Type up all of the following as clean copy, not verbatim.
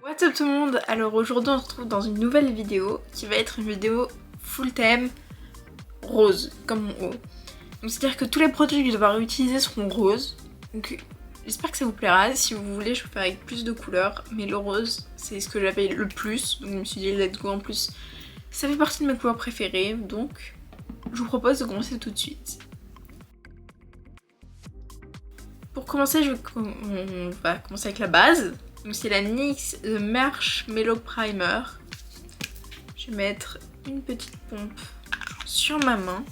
What's up tout le monde? Alors aujourd'hui on se retrouve dans une nouvelle vidéo qui va être une vidéo full thème rose, comme mon haut. Donc c'est à dire que tous les produits que je vais devoir utiliser seront roses. Donc j'espère que ça vous plaira. Si vous voulez je peux faire avec plus de couleurs, mais le rose c'est ce que j'appelle le plus. Donc je me suis dit let's go, en plus ça fait partie de mes couleurs préférées. Donc je vous propose de commencer tout de suite. Pour commencer on va commencer avec la base. Donc c'est la NYX Marshmallow Primer. Je vais mettre une petite pompe sur ma main.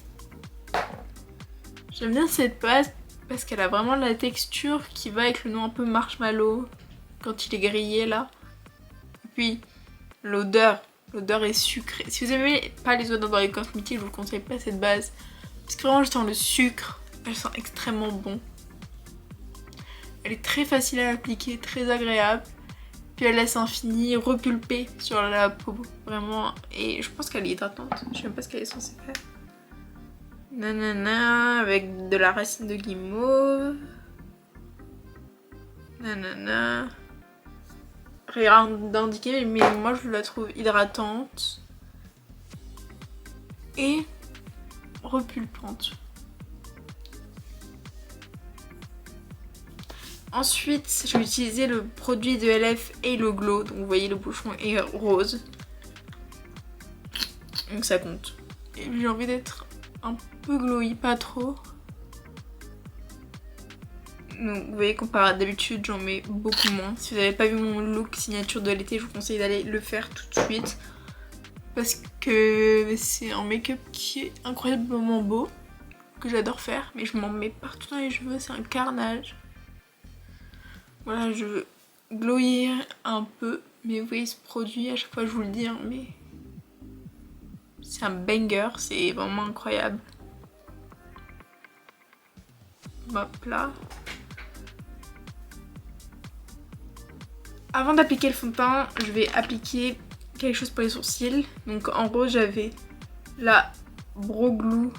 J'aime bien cette base parce qu'elle a vraiment la texture qui va avec le nom un peu marshmallow quand il est grillé là. Et puis l'odeur est sucrée. Si vous aimez pas les odeurs dans les cosmétiques, je vous conseille pas cette base parce que vraiment je sens le sucre, elle sent extrêmement bon. Elle est très facile à appliquer, très agréable. Puis elle laisse un fini repulpé sur la peau, vraiment. Et je pense qu'elle est hydratante. Je sais même pas ce qu'elle est censée faire. Nanana, avec de la racine de guimauve. Nanana. Rien d'indiqué, mais moi je la trouve hydratante. Et repulpante. Ensuite, je vais utiliser le produit de LF Halo Glow. Donc vous voyez, le bouchon est rose. Donc ça compte. Et j'ai envie d'être un peu glowy, pas trop. Donc vous voyez, comparé à d'habitude, j'en mets beaucoup moins. Si vous n'avez pas vu mon look signature de l'été, je vous conseille d'aller le faire tout de suite. Parce que c'est un make-up qui est incroyablement beau. Que j'adore faire. Mais je m'en mets partout dans les cheveux, c'est un carnage. Voilà, je veux glower un peu, mais vous voyez ce produit, à chaque fois je vous le dis, hein, mais c'est un banger, c'est vraiment incroyable. Hop là. Avant d'appliquer le fond de teint, je vais appliquer quelque chose pour les sourcils. Donc en rose, j'avais la Brow Glue,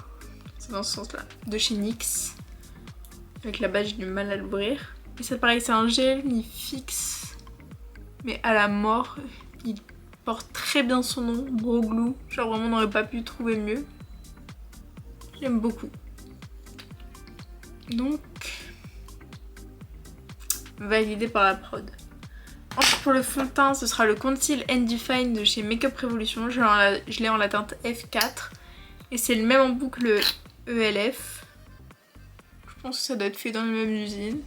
c'est dans ce sens-là, de chez NYX. Avec la base, j'ai du mal à l'ouvrir. Et ça pareil, c'est un gel, il fixe, mais à la mort. Il porte très bien son nom, Brow Glue. Genre vraiment, on n'aurait pas pu trouver mieux. J'aime beaucoup. Donc, validé par la prod. Ensuite, pour le fond de teint, ce sera le Conceal and Define de chez Makeup Revolution. Je l'ai en la teinte F4. Et c'est le même embout que le ELF. Je pense que ça doit être fait dans la même usine.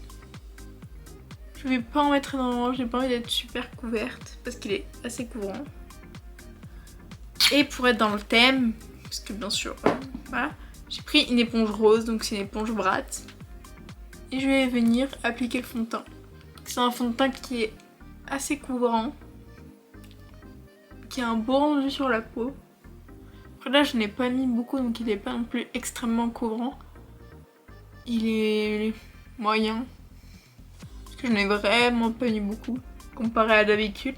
Je vais pas en mettre énormément, j'ai pas envie d'être super couverte parce qu'il est assez couvrant. Et pour être dans le thème, parce que bien sûr, voilà, j'ai pris une éponge rose, donc c'est une éponge Brat. Et je vais venir appliquer le fond de teint. C'est un fond de teint qui est assez couvrant, qui a un beau rendu sur la peau. Après là, je n'ai pas mis beaucoup, donc il n'est pas non plus extrêmement couvrant. Il est moyen. Je n'ai vraiment pas mis beaucoup comparé à d'habitude.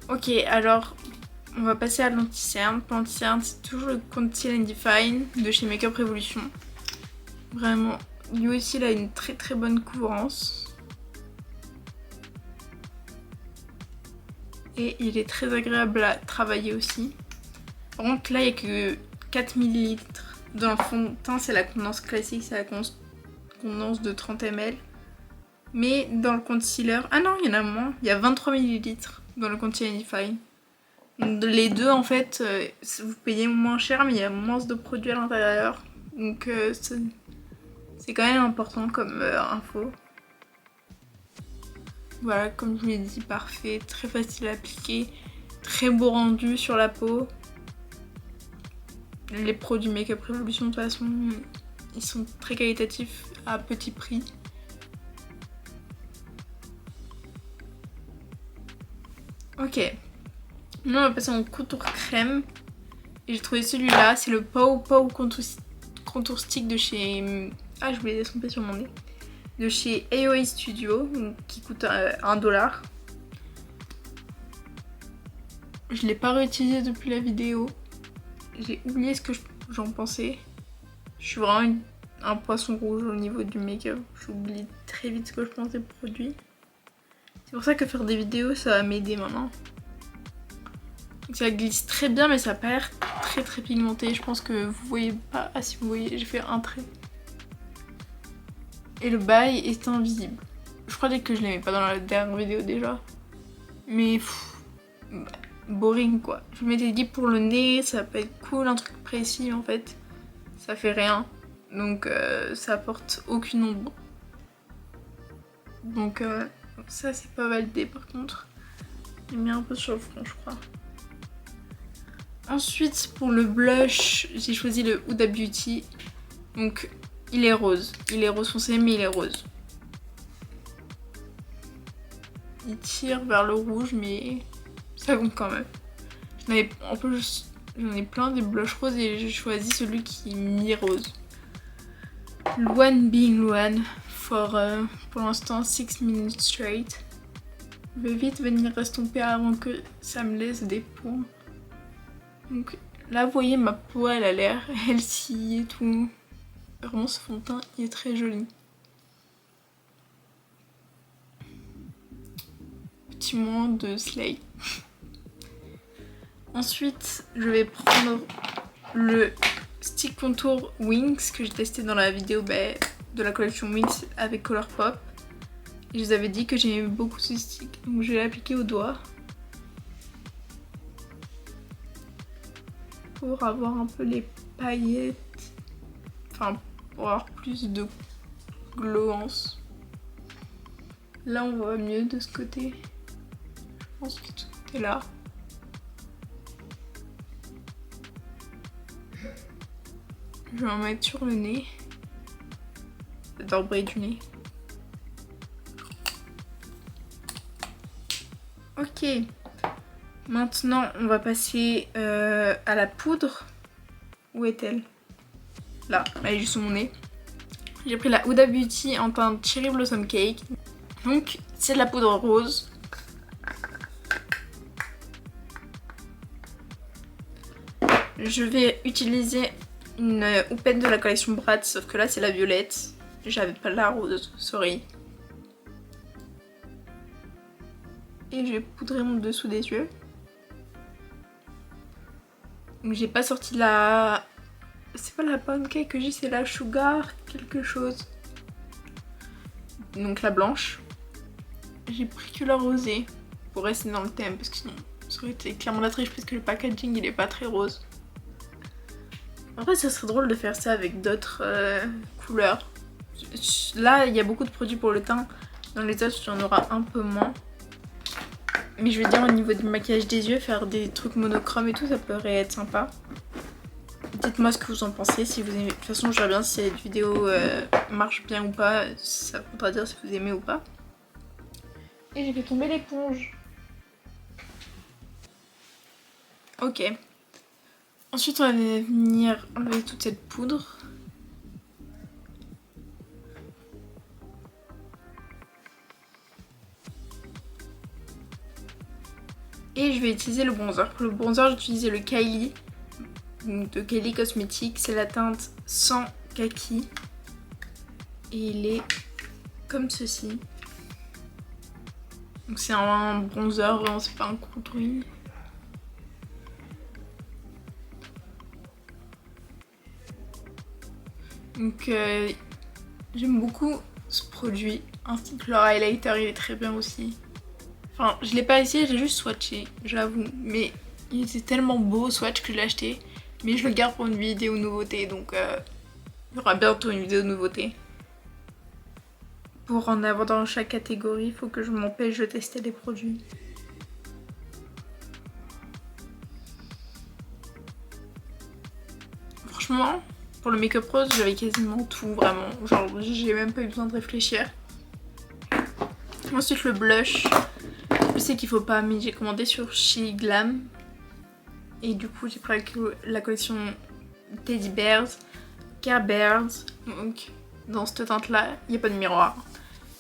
Ok, alors on va passer à l'anti-cerne. Pour l'anti-cerne, c'est toujours le Conceal and Define de chez Makeup Revolution. Vraiment, lui aussi il a une très très bonne couvrance. Et il est très agréable à travailler aussi. Par contre là il n'y a que 4 ml. Dans le fond de teint, c'est la contenance classique, c'est la contenance de 30 ml. Mais dans le concealer, ah non, il y en a moins, il y a 23 ml dans le Conceal and Define. Donc les deux, en fait, vous payez moins cher, mais il y a moins de produits à l'intérieur. Donc c'est quand même important comme info. Voilà, comme je vous l'ai dit, parfait, très facile à appliquer, très beau rendu sur la peau. Les produits Makeup Revolution de toute façon, ils sont très qualitatifs à petit prix. Ok, maintenant on va passer en contour crème. Et j'ai trouvé celui-là, c'est le Pow Pow Contour Stick de chez... Ah, je voulais l'estomper sur mon nez. De chez AOA Studio, qui coûte 1$. Je l'ai pas réutilisé depuis la vidéo. J'ai oublié ce que j'en pensais. Je suis vraiment une un poisson rouge au niveau du make-up. J'oublie très vite ce que je pense des produits. C'est pour ça que faire des vidéos, ça va m'aider maintenant. Donc ça glisse très bien, mais ça n'a pas l'air très pigmenté. Je pense que vous voyez pas. Ah si vous voyez, j'ai fait un trait. Et le bail est invisible. Je croyais que je l'aimais pas dans la dernière vidéo déjà. Mais boring quoi. Je m'étais dit pour le nez, ça peut être cool, un truc précis, mais en fait, ça fait rien. Donc ça apporte aucune ombre. Donc ça c'est pas validé par contre. J'ai mis un peu sur le front je crois. Ensuite pour le blush, j'ai choisi le Huda Beauty. Donc il est rose. Il est rose foncé mais il est rose. Il tire vers le rouge mais ça compte quand même. En plus j'en ai plein des blushs roses et j'ai choisi celui qui est mi-rose. Luan being Luan pour l'instant 6 minutes straight. Je vais vite venir estomper avant que ça me laisse des points. Donc là vous voyez ma peau elle a l'air healthy et tout. Vraiment ce fond de teint il est très joli. Petit moment de slay. Ensuite je vais prendre le stick contour Wings que j'ai testé dans la vidéo de la collection Wings avec Colourpop. Et je vous avais dit que j'aimais beaucoup ce stick, donc je vais l'appliquer au doigt. Pour avoir un peu les paillettes, enfin pour avoir plus de glowance. Là on voit mieux de ce côté, je pense que de ce côté là. Je vais en mettre sur le nez, d'orbrée du nez. Ok, maintenant on va passer à la poudre. Où est-elle? Là, elle est juste sous mon nez. J'ai pris la Huda Beauty en teinte Cherry Blossom Cake. Donc c'est de la poudre rose. Je vais utiliser une houppette de la collection Bratz, sauf que là c'est la violette. J'avais pas la rose, sorry. Et je vais poudrer mon dessous des yeux. Donc j'ai pas sorti la... C'est pas la pound cake que j'ai, c'est la sugar quelque chose. Donc la blanche. J'ai pris que la rosée pour rester dans le thème parce que sinon ça aurait été clairement la triche parce que le packaging il est pas très rose. En fait ça serait drôle de faire ça avec d'autres couleurs. Là il y a beaucoup de produits pour le teint. Dans les autres il y en aura un peu moins. Mais je veux dire au niveau du maquillage des yeux, faire des trucs monochromes et tout, ça pourrait être sympa. Dites-moi ce que vous en pensez, si vous aimez. De toute façon, je verrai bien si cette vidéo marche bien ou pas. Ça voudra dire si vous aimez ou pas. Et j'ai fait tomber l'éponge. Ok. Ensuite, on va venir enlever toute cette poudre. Et je vais utiliser le bronzer. Pour le bronzer, j'ai utilisé le Kylie de Kylie Cosmetics. C'est la teinte sans kaki. Et il est comme ceci. Donc c'est un bronzer, vraiment c'est pas un contouring. Donc j'aime beaucoup ce produit. Ainsi que leur highlighter, il est très bien aussi. Enfin, je l'ai pas essayé, j'ai juste swatché, j'avoue. Mais il était tellement beau au swatch que je l'ai acheté. Mais je le garde pour une vidéo nouveauté, donc il y aura bientôt une vidéo nouveauté. Pour en avoir dans chaque catégorie, il faut que je m'empêche de tester les produits. Franchement, pour le make-up rose, j'avais quasiment tout, vraiment. Genre, j'ai même pas eu besoin de réfléchir. Ensuite, le blush. Je sais qu'il faut pas, mais j'ai commandé sur She Glam. Et du coup, j'ai pris la collection Teddy Bears, Care Bears. Donc, dans cette teinte-là, il n'y a pas de miroir.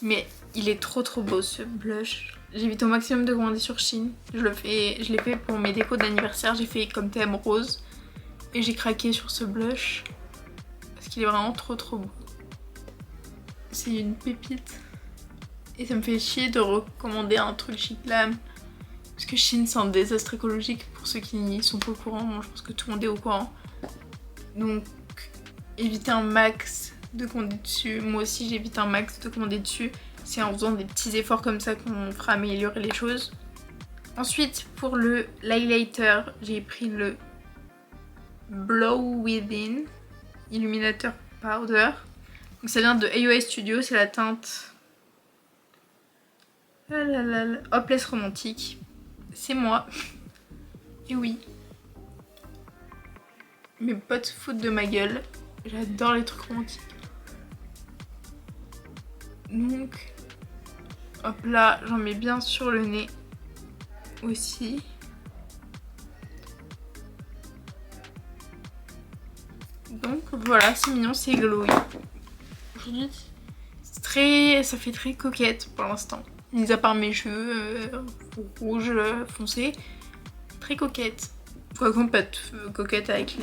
Mais il est trop beau ce blush. J'évite au maximum de commander sur Shein. Je l'ai fait pour mes décos d'anniversaire. J'ai fait comme thème rose. Et j'ai craqué sur ce blush. Parce parce qu'il est vraiment trop beau. C'est une pépite. Et ça me fait chier de recommander un truc chez Glam. Parce que Chine c'est un désastre écologique pour ceux qui sont pas au courant. Moi je pense que tout le monde est au courant. Donc évitez un max de commander dessus. Moi aussi j'évite un max de commander dessus. C'est en faisant des petits efforts comme ça qu'on fera améliorer les choses. Ensuite pour le highlighter, j'ai pris le Blow Within Illuminator Powder. Donc ça vient de AOA Studio, c'est la teinte Hopeless Romantique. C'est moi. Et oui. Mes potes se foutent de ma gueule. J'adore les trucs romantiques. Donc, hop là, j'en mets bien sur le nez aussi. Donc voilà, c'est mignon, c'est glowy. Aujourd'hui, ça fait très coquette pour l'instant. Mis à part mes cheveux rouges foncés, très coquette. Quoi qu'on pas de coquette avec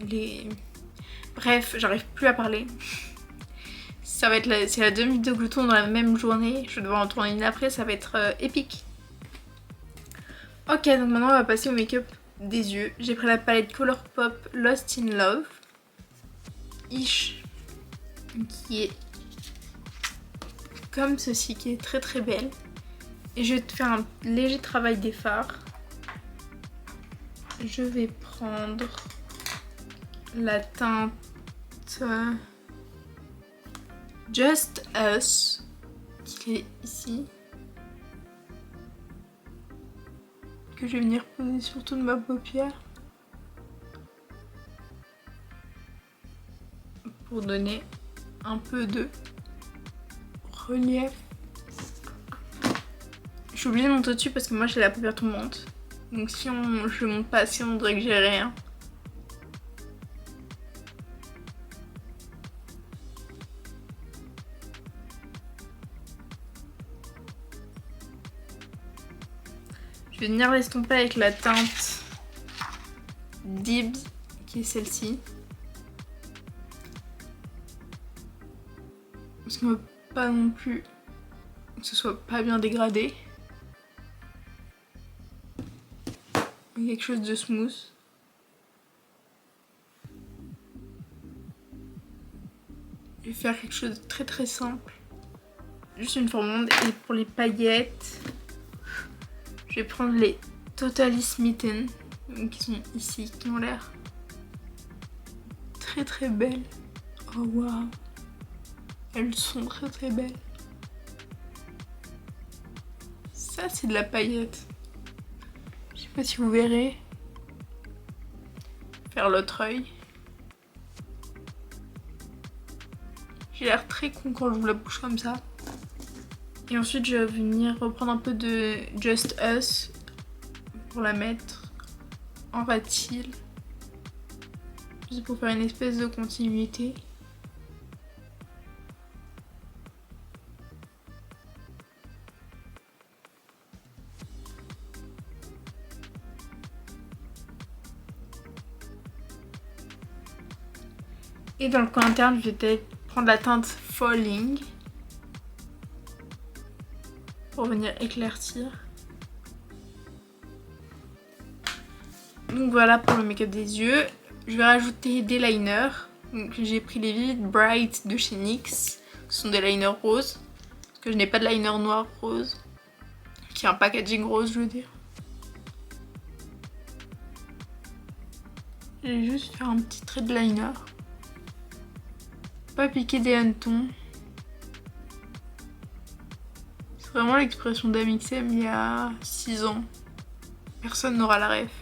les... Bref, j'arrive plus à parler. Ça va être c'est la deuxième vidéo que je tourne dans la même journée. Je vais devoir en tourner une après, ça va être épique. Ok, donc maintenant on va passer au make-up des yeux. J'ai pris la palette Colourpop Lost in Love. Ish. Qui est comme ceci, qui est très belle. Et je vais te faire un léger travail des fards. Je vais prendre la teinte Just Us, qui est ici, que je vais venir poser sur toute ma paupière pour donner un peu de relief. Je suis obligée de monter dessus parce que moi j'ai la paupière tombante. Donc si je monte pas assez, on dirait que j'ai rien. Je vais venir l'estomper avec la teinte Dibs, qui est celle-ci. Parce qu'on veut pas non plus que ce soit pas bien dégradé. Quelque chose de smooth. Je vais faire quelque chose de très simple. Juste une forme ronde. Et pour les paillettes, je vais prendre les Totally Smitten, qui sont ici, qui ont l'air très belles. Oh waouh, elles sont très belles. Ça c'est de la paillette. Je sais pas si vous verrez. Faire l'autre œil. J'ai l'air très con quand j'ouvre la bouche comme ça. Et ensuite je vais venir reprendre un peu de Just Us pour la mettre en ras de cils. Juste pour faire une espèce de continuité. Et dans le coin interne, je vais peut-être prendre la teinte Falling pour venir éclaircir. Donc voilà pour le make-up des yeux. Je vais rajouter des liners. Donc j'ai pris les Vivid Bright de chez NYX. Ce sont des liners roses. Parce que je n'ai pas de liner noir rose. Qui est un packaging rose, je veux dire. Je vais juste faire un petit trait de liner. Pas piquer des hannetons. C'est vraiment l'expression d'Amixem il y a 6 ans. Personne n'aura la ref.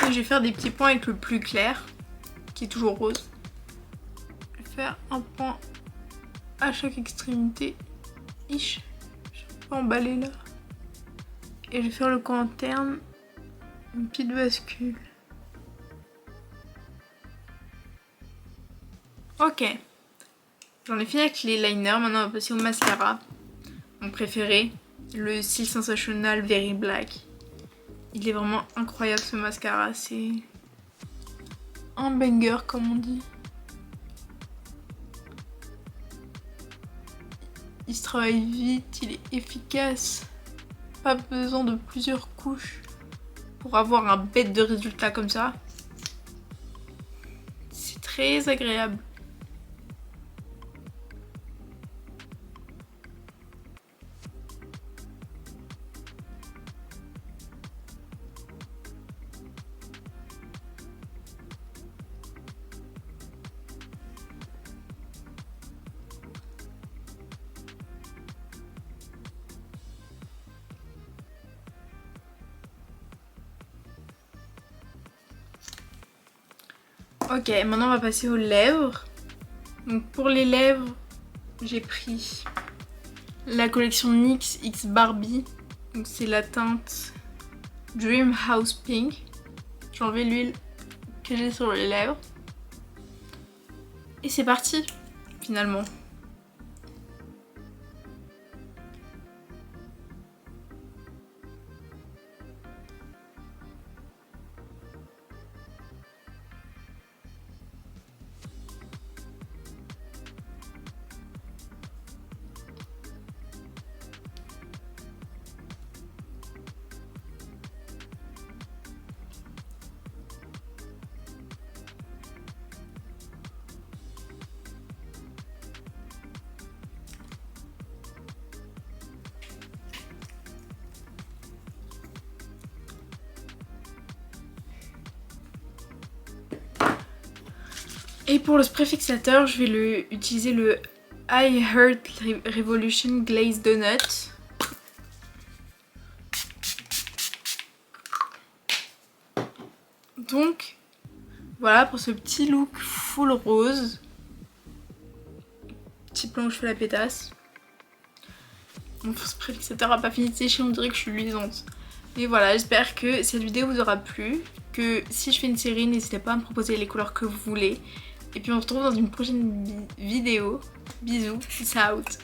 Et je vais faire des petits points avec le plus clair, qui est toujours rose. Je vais faire un point à chaque extrémité. Ish. Je vais pas emballer là. Et je vais faire le coin interne. Une petite bascule. Ok, j'en ai fini avec les liners, maintenant on va passer au mascara. Mon préféré, le Style Sensational Very Black. Il est vraiment incroyable ce mascara, c'est un banger comme on dit. Il se travaille vite, il est efficace. Pas besoin de plusieurs couches pour avoir un bête de résultat comme ça. C'est très agréable. Ok, maintenant on va passer aux lèvres. Donc pour les lèvres, j'ai pris la collection NYX X Barbie. Donc c'est la teinte Dream House Pink. J'ai enlevé l'huile que j'ai sur les lèvres. Et c'est parti, finalement. Et pour le spray fixateur, je vais utiliser le I Heart Revolution Glazed Donut. Donc, voilà pour ce petit look full rose. Petit plan où je fais la pétasse. Mon spray fixateur n'a pas fini de sécher, on dirait que je suis luisante. Et voilà, j'espère que cette vidéo vous aura plu. Que si je fais une série, n'hésitez pas à me proposer les couleurs que vous voulez. Et puis on se retrouve dans une prochaine vidéo. Bisous, peace out.